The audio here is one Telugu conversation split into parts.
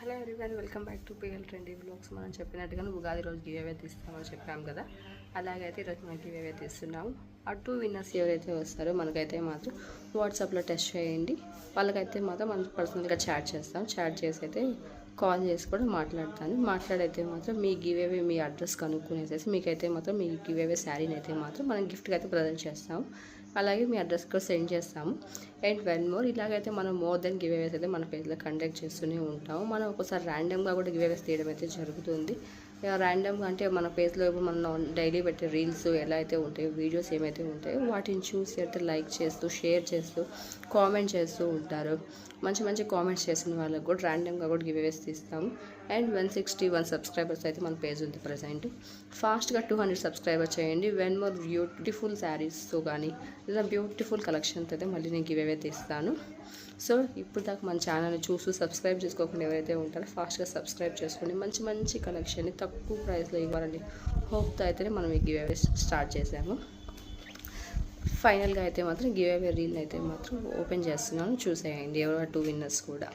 Hello everyone, welcome back to PL trendy blogs. మనం చెప్పినట్టుగా ఉగాది రోజు గివ్ అవే తీస్తామని చెప్పాం కదా, అలాగైతే ఈరోజు మనం గివ్ అవే తీస్తున్నాము. ఆ 2 విన్నర్స్ ఎవరైతే వస్తారో మనకైతే మాత్రం వాట్సాప్లో టెస్ట్ చేయండి. వాళ్ళకైతే మాత్రం మనం పర్సనల్గా చాట్ చేస్తాం. చాట్ చేసి అయితే కాల్ చేసి కూడా మాట్లాడైతే మాత్రం మీ గివ్ అవే మీ అడ్రస్ కనుక్కునేసేసి మీకైతే మాత్రం మీ గివ్ అవే శారీని అయితే మాత్రం మనం గిఫ్ట్గా అయితే ప్రజెంట్ చేస్తాం. అలాగే మీ అడ్రస్ కూడా సెండ్ చేస్తాము. అండ్ వన్ మోర్, ఇలాగైతే మనం మోర్ దెన్ గివ్ అవేస్ అయితే మన పేజ్లో కండక్ట్ చేస్తూనే ఉంటాము. మనం ఒకసారి ర్యాండమ్గా కూడా గివ్ అవేస్ తీయడం అయితే జరుగుతుంది. ర్యాండమ్గా అంటే మన పేజ్లో ఇప్పుడు మనం డైలీ పెట్టే రీల్స్ ఎలా అయితే ఉంటాయో, వీడియోస్ ఏమైతే ఉంటాయో వాటిని చూసి అయితే లైక్ చేస్తూ, షేర్ చేస్తూ, కామెంట్ చేస్తూ ఉంటారు. మంచి మంచి కామెంట్స్ చేసిన వాళ్ళకి కూడా ర్యాండమ్గా కూడా గివ్ అవేస్ తీస్తాము. అండ్ 161 సబ్స్క్రైబర్స్ అయితే మన పేజ్ ఉంది ప్రజెంట్. ఫాస్ట్గా 200 సబ్స్క్రైబర్ చేయండి. వెన్ మోర్ బ్యూటిఫుల్ శారీస్తో కానీ లేదా బ్యూటిఫుల్ కలెక్షన్తో అయితే మళ్ళీ నేను గివ్ అవే తీస్తాను. సో ఇప్పుడు దాకా మన ఛానల్ని చూసి సబ్స్క్రైబ్ చేసుకోకుండా ఎవరైతే ఉంటారో ఫాస్ట్గా సబ్స్క్రైబ్ చేసుకోండి. మంచి మంచి కలెక్షన్ని తక్కువ ప్రైస్లో ఇవ్వాలని హోప్తో అయితేనే మనం ఈ గివ్ అవే స్టార్ట్ చేసాము. ఫైనల్గా అయితే మాత్రం గివ్ అవే రీల్ అయితే మాత్రం ఓపెన్ చేస్తున్నాను, చూసేయండి ఎవరో 2 విన్నర్స్ కూడా.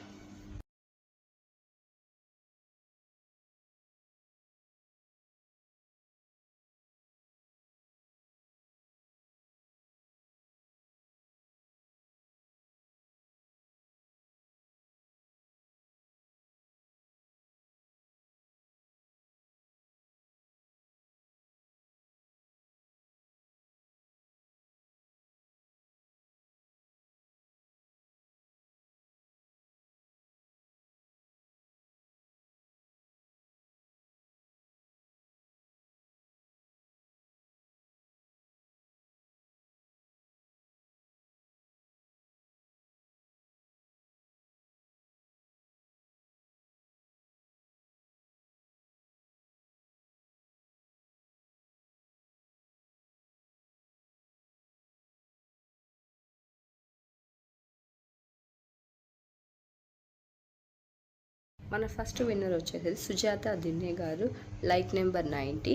మన ఫస్ట్ విన్నర్ వచ్చేసి సుజాత దిన్నే గారు, like number 90.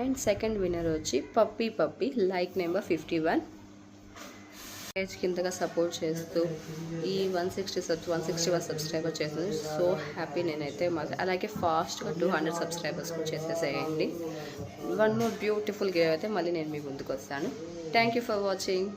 And second winner వచ్చి పప్పి లైక్ నెంబర్ 51. పేజ్ కిందగా సపోర్ట్ చేస్తూ ఈ 161 సబ్స్క్రైబర్ చేస్తుంది. సో హ్యాపీ నేనైతే అలాగే ఫాస్ట్గా 200 సబ్స్క్రైబర్స్ కూడా చేసేసేయండి. వన్ మోర్ బ్యూటిఫుల్ గివ్ అయితే మళ్ళీ నేను మీ ముందుకు వస్తాను. Thank you for watching.